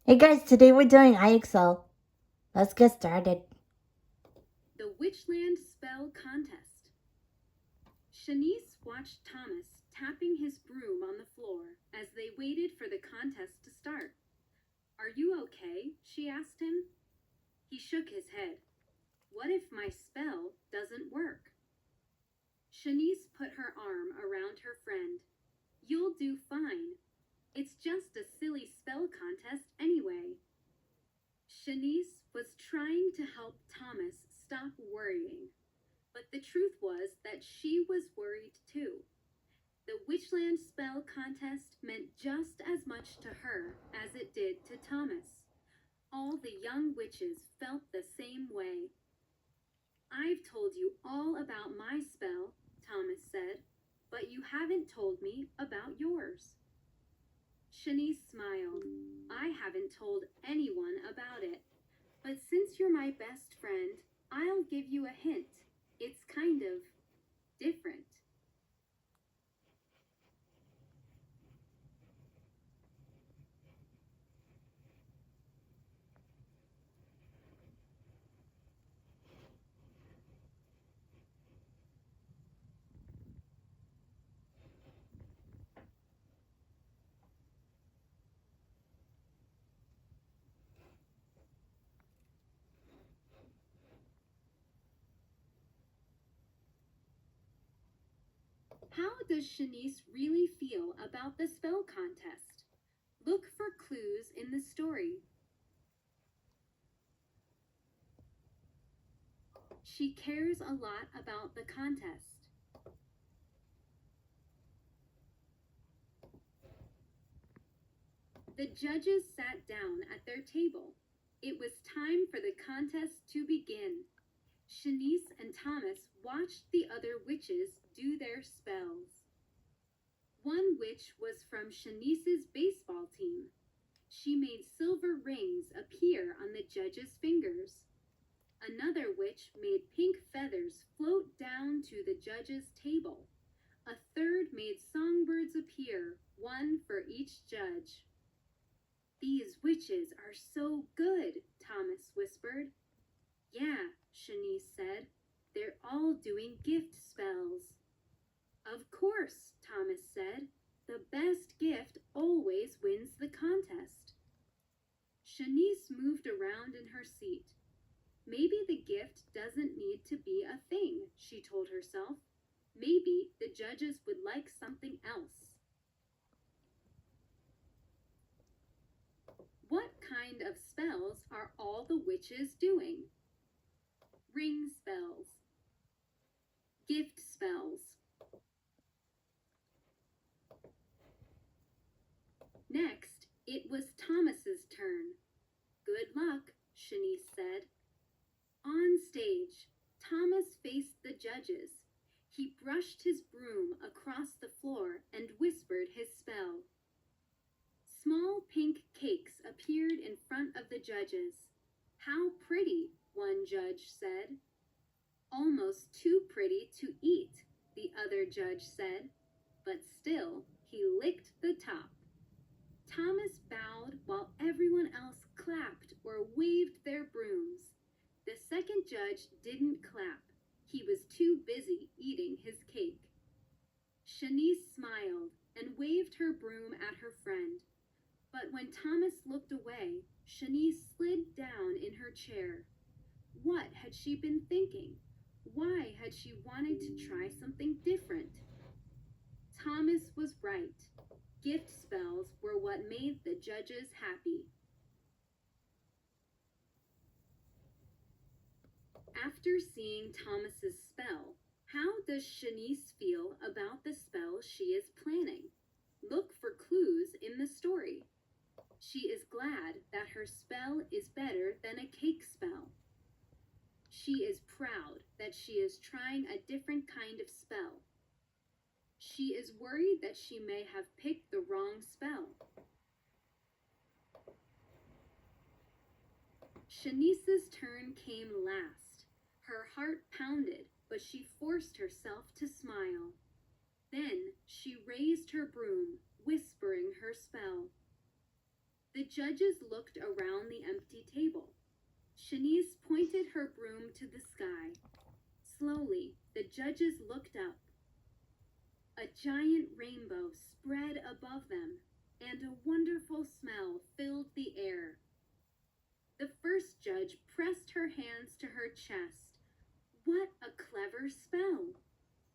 Hey guys, today we're doing IXL. Let's get started. The Witchland Spell Contest. Shanice watched Thomas tapping his broom on the floor as they waited for the contest to start. "Are you okay?" she asked him. He shook his head. "What if my spell doesn't work?" Shanice put her arm around her friend. "You'll do fine. It's just a silly spell contest anyway." Shanice was trying to help Thomas stop worrying. But the truth was that she was worried too. The Witchland Spell Contest meant just as much to her as it did to Thomas. All the young witches felt the same way. "I've told you all about my spell," Thomas said, "but you haven't told me about yours." Shanice smiled. "I haven't told anyone about it. But since you're my best friend, I'll give you a hint. It's kind of different." How does Shanice really feel about the spell contest? Look for clues in the story. She cares a lot about the contest. The judges sat down at their table. It was time for the contest to begin. Shanice and Thomas watched the other witches do their spells. One witch was from Shanice's baseball team. She made silver rings appear on the judges' fingers. Another witch made pink feathers float down to the judges' table. A third made songbirds appear, one for each judge. "These witches are so good," Thomas whispered. "Yeah," Shanice said. "They're all doing gift spells." "Of course," Thomas said. "The best gift always wins the contest." Shanice moved around in her seat. "Maybe the gift doesn't need to be a thing," she told herself. "Maybe the judges would like something else." What kind of spells are all the witches doing? Ring spells. Gift spells. Next, it was Thomas's turn. "Good luck," Shanice said. On stage, Thomas faced the judges. He brushed his broom across the floor and whispered his spell. Small pink cakes appeared in front of the judges. "How pretty," one judge said. "Almost too pretty to eat," the other judge said. But still, he licked the top. Thomas bowed while everyone else clapped or waved their brooms. The second judge didn't clap. He was too busy eating his cake. Shanice smiled and waved her broom at her friend. But when Thomas looked away, Shanice slid down in her chair. What had she been thinking? Why had she wanted to try something different? Thomas was right. Gift spells were what made the judges happy. After seeing Thomas's spell, how does Shanice feel about the spell she is planning? Look for clues in the story. She is glad that her spell is better than a cake spell. She is proud that she is trying a different kind of spell. She is worried that she may have picked the wrong spell. Shanice's turn came last. Her heart pounded, but she forced herself to smile. Then she raised her broom, whispering her spell. The judges looked around the empty table. Shanice pointed her broom to the sky. Slowly, the judges looked up. A giant rainbow spread above them, and a wonderful smell filled the air. The first judge pressed her hands to her chest. What a clever spell!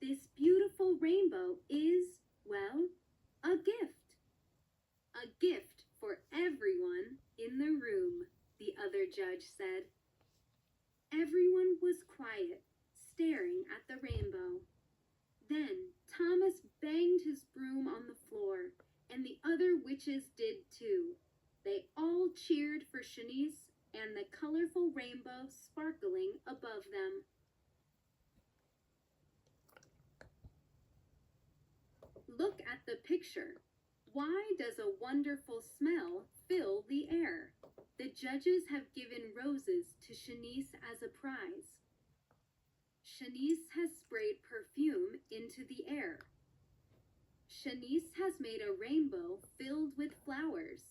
This beautiful rainbow is, well, a gift. A gift for everyone in the room, the other judge said. Everyone was quiet, staring at the rainbow. Then Thomas banged his broom on the floor, and the other witches did too. They all cheered for Shanice and the colorful rainbow sparkling above them. Look at the picture. Why does a wonderful smell fill the air? The judges have given roses to Shanice as a prize. Shanice has sprayed perfume into the air. Shanice has made a rainbow filled with flowers.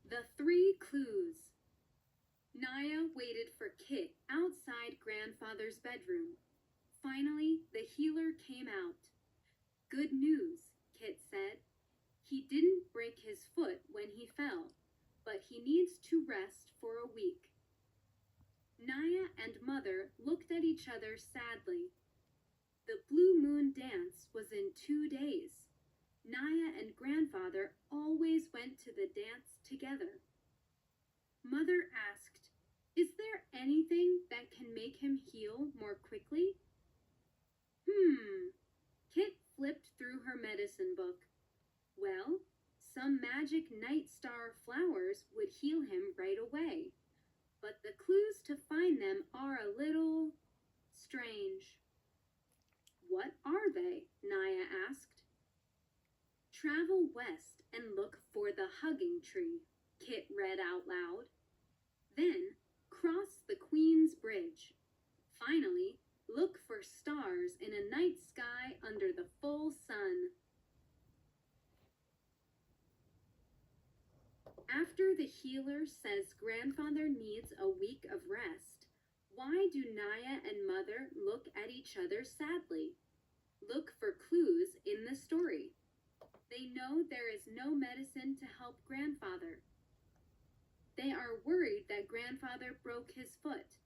The three clues. Naya waited for Kit outside Grandfather's bedroom. Finally, the healer came out. Good news, Kit said. He didn't break his foot when he fell, but he needs to rest for a week. Naya and Mother looked at each other sadly. The Blue Moon dance was in 2 days. Naya and Grandfather always went to the dance together. Mother asked, "Is there anything that can make him heal more quickly?" Kit flipped through her medicine book. Well, some magic night star flowers would heal him right away, but the clues to find them are a little strange. What are they? Naya asked. Travel west and look for the hugging tree, Kit read out loud. Then, cross the Queen's Bridge. Finally, look for stars in a night sky under the full sun. After the healer says Grandfather needs a week of rest, why do Naya and Mother look at each other sadly? Look for clues in the story. They know there is no medicine to help Grandfather. They are worried that Grandfather broke his foot.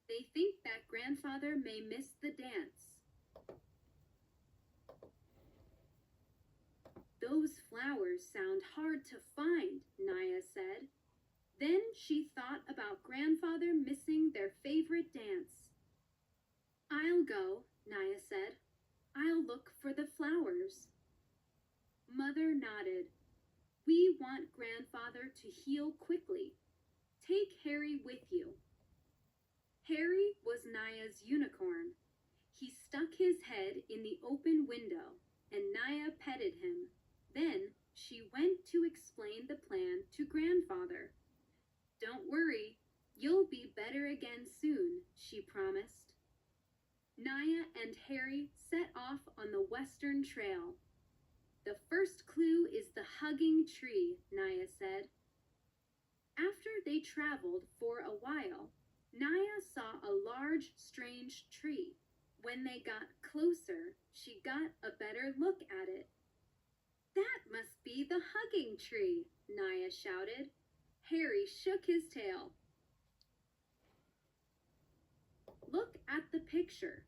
They think that Grandfather may miss the dance. Those flowers sound hard to find, Naya said. Then she thought about Grandfather missing their favorite dance. I'll go, Naya said. I'll look for the flowers. Mother nodded. We want Grandfather to heal quickly. Take Harry with you. Harry was Naya's unicorn. He stuck his head in the open window, and Naya petted him. Then she went to explain the plan to Grandfather. Don't worry, you'll be better again soon, she promised. Naya and Harry set off on the Western Trail. The first clue is the hugging tree, Naya said. After they traveled for a while, Naya saw a large, strange tree. When they got closer, she got a better look at it. That must be the hugging tree, Naya shouted. Harry shook his tail. Look at the picture.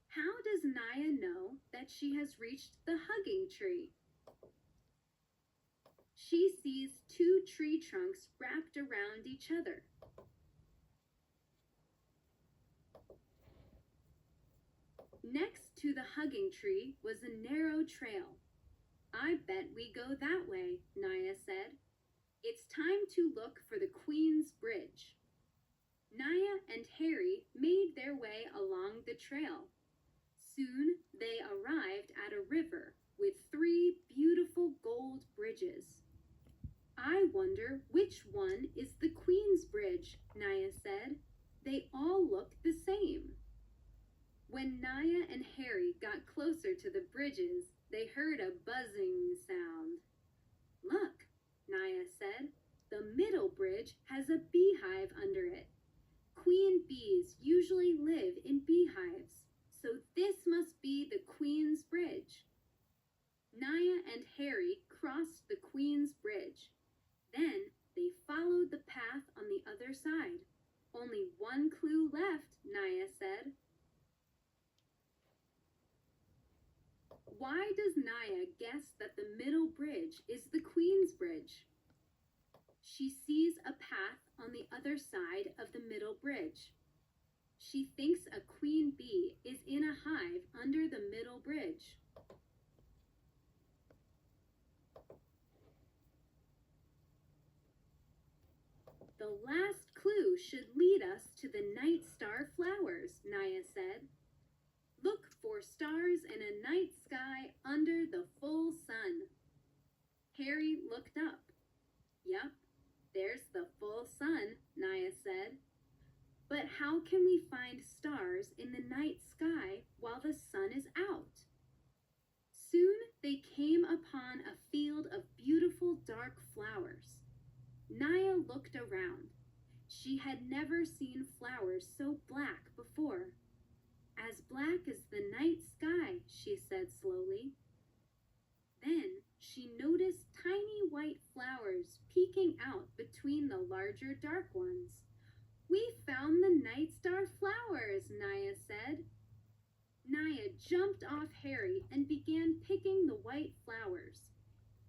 How does Naya know that she has reached the hugging tree? She sees 2 tree trunks wrapped around each other. Next to the hugging tree was a narrow trail. I bet we go that way, Naya said. It's time to look for the Queen's Bridge. Naya and Harry made their way along the trail. Soon they arrived at a river with 3 beautiful gold bridges. I wonder which one is the Queen's Bridge, Naya said. They all look the same. When Naya and Harry got closer to the bridges, they heard a buzzing sound. Look, Naya said. The middle bridge has a beehive under it. Queen bees usually live in beehives, so this must be the Queen's Bridge. Naya and Harry crossed the Queen's Bridge. Then they followed the path on the other side. Only one clue left, Naya said. Why does Naya guess that the middle bridge is the Queen's Bridge? She sees a path on the other side of the middle bridge. She thinks a queen bee is in a hive under the middle bridge. The last clue should lead us to the night star flowers, Naya said. Look for stars in a night sky under the full sun. Harry looked up. Yup, there's the full sun, Naya said. But how can we find stars in the night sky while the sun is out? Soon they came upon a field of beautiful dark flowers. Naya looked around. She had never seen flowers so black before. As black as the night sky, she said slowly. Then she noticed tiny white flowers peeking out between the larger dark ones. We found the night star flowers, Naya said. Naya jumped off Harry and began picking the white flowers.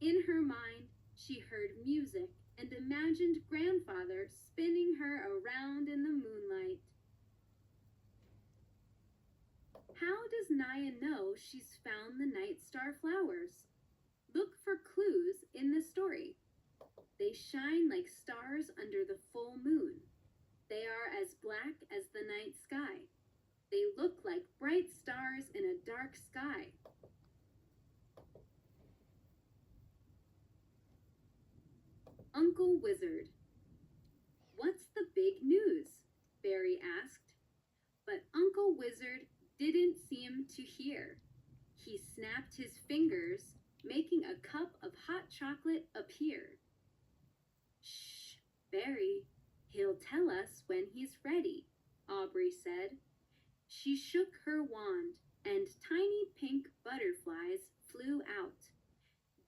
In her mind, she heard music and imagined Grandfather spinning her around in the moonlight. How does Naya know she's found the night star flowers? Look for clues in the story. They shine like stars under the full moon. They are as black as the night sky. They look like bright stars in a dark sky. Uncle Wizard. What's the big news? Barry asked. But Uncle Wizard didn't seem to hear. He snapped his fingers, making a cup of hot chocolate appear. Shh, Barry. He'll tell us when he's ready, Aubrey said. She shook her wand, and tiny pink butterflies flew out.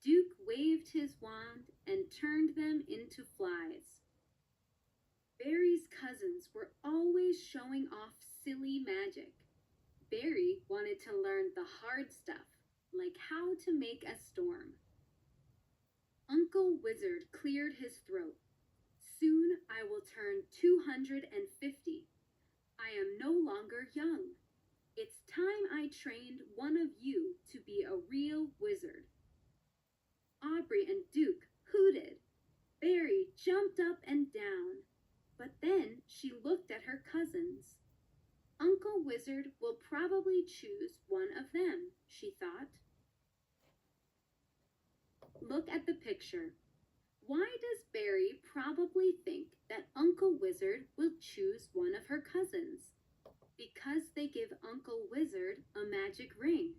Duke waved his wand and turned them into flies. Barry's cousins were always showing off silly magic. Barry wanted to learn the hard stuff, like how to make a storm. Uncle Wizard cleared his throat. Soon I will turn 250. I am no longer young. It's time I trained one of you to be a real wizard. Aubrey and Duke hooted. Barry jumped up and down. But then she looked at her cousins. Uncle Wizard will probably choose one of them, she thought. Look at the picture. Why does Barry probably think that Uncle Wizard will choose one of her cousins? Because they give Uncle Wizard a magic ring.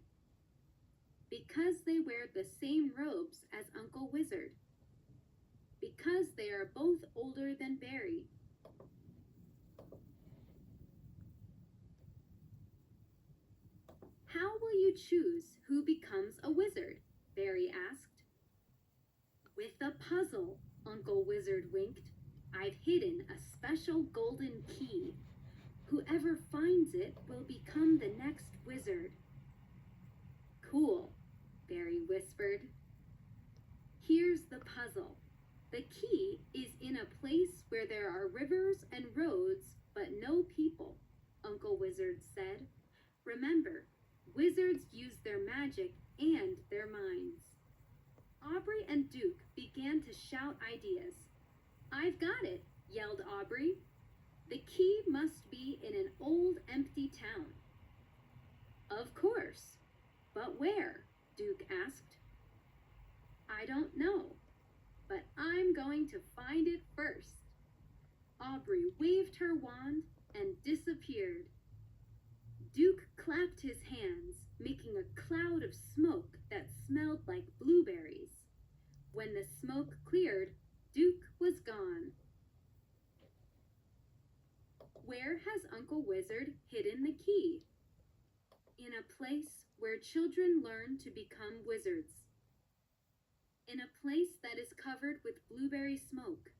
Because they wear the same robes as Uncle Wizard. Because they are both older than Barry. How will you choose who becomes a wizard? Barry asked. With a puzzle, Uncle Wizard winked. I've hidden a special golden key. Whoever finds it will become the next wizard. Cool, Barry whispered. Here's the puzzle. The key is in a place where there are rivers and roads, but no people, Uncle Wizard said. Remember, wizards use their magic and their minds. Aubrey and Duke began to shout ideas. I've got it, yelled Aubrey. The key must be in an old, empty town. Of course. But where? Duke asked. I don't know, but I'm going to find it first. Aubrey waved her wand and disappeared. Duke clapped his hands, making a cloud of smoke that smelled like blueberries. When the smoke cleared, Duke was gone. Where has Uncle Wizard hidden the key? In a place where children learn to become wizards. In a place that is covered with blueberry smoke.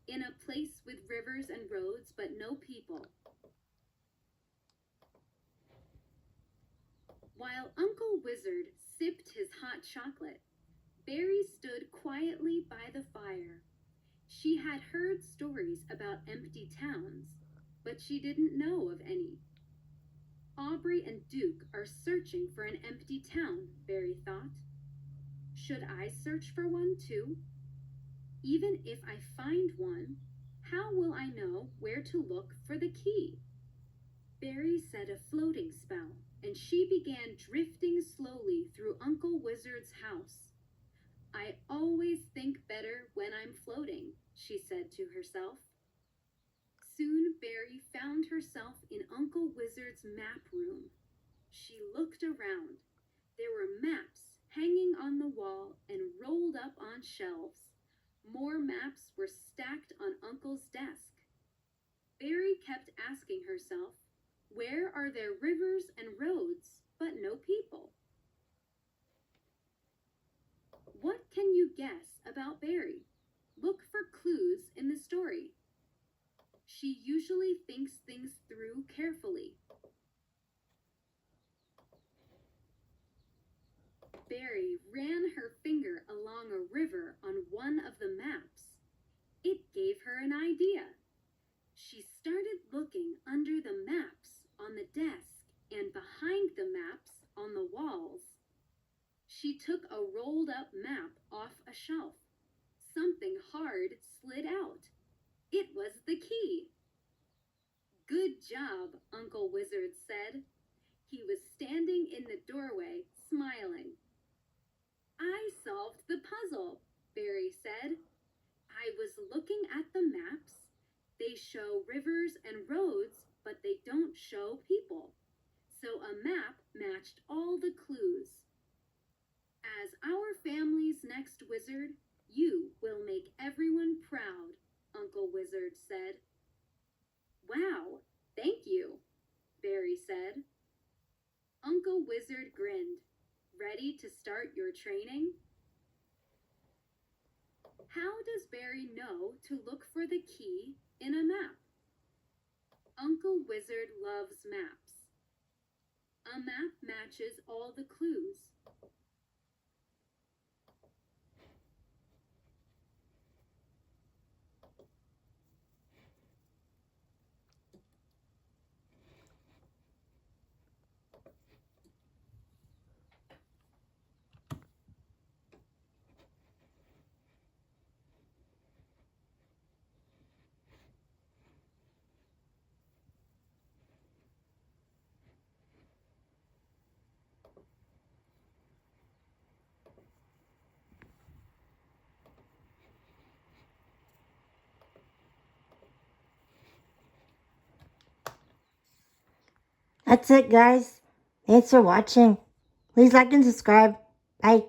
In a place with rivers and roads but no people. While Uncle Wizard sipped his hot chocolate, Berry stood quietly by the fire. She had heard stories about empty towns, but she didn't know of any. Aubrey and Duke are searching for an empty town, Berry thought. Should I search for one too? Even if I find one, how will I know where to look for the key? Berry said a floating spell, and she began drifting slowly through Uncle Wizard's house. I always think better when I'm floating, she said to herself. Soon Berry found herself in Uncle Wizard's map room. She looked around. There were maps hanging on the wall and rolled up on shelves. More maps were stacked on Uncle's desk. Berry kept asking herself, where are there rivers and roads, but no people? What can you guess about Berry? Look for clues in the story. She usually thinks things through carefully. Berry ran her finger along a river on one of the maps. It gave her an idea. She started looking under the maps on the desk and behind the maps on the walls. She took a rolled up map off a shelf. Something hard slid out. It was the key. Good job, Uncle Wizard said. He was standing in the doorway, smiling. I solved the puzzle, Berry said. I was looking at the maps. They show rivers and roads, but they don't show people. So a map matched all the clues. As our family's next wizard, you will make everyone proud, Uncle Wizard said. Wow, thank you, Berry said. Uncle Wizard grinned. Ready to start your training? How does Berry know to look for the key in a map? Uncle Wizard loves maps. A map matches all the clues. That's it, guys. Thanks for watching. Please like and subscribe. Bye.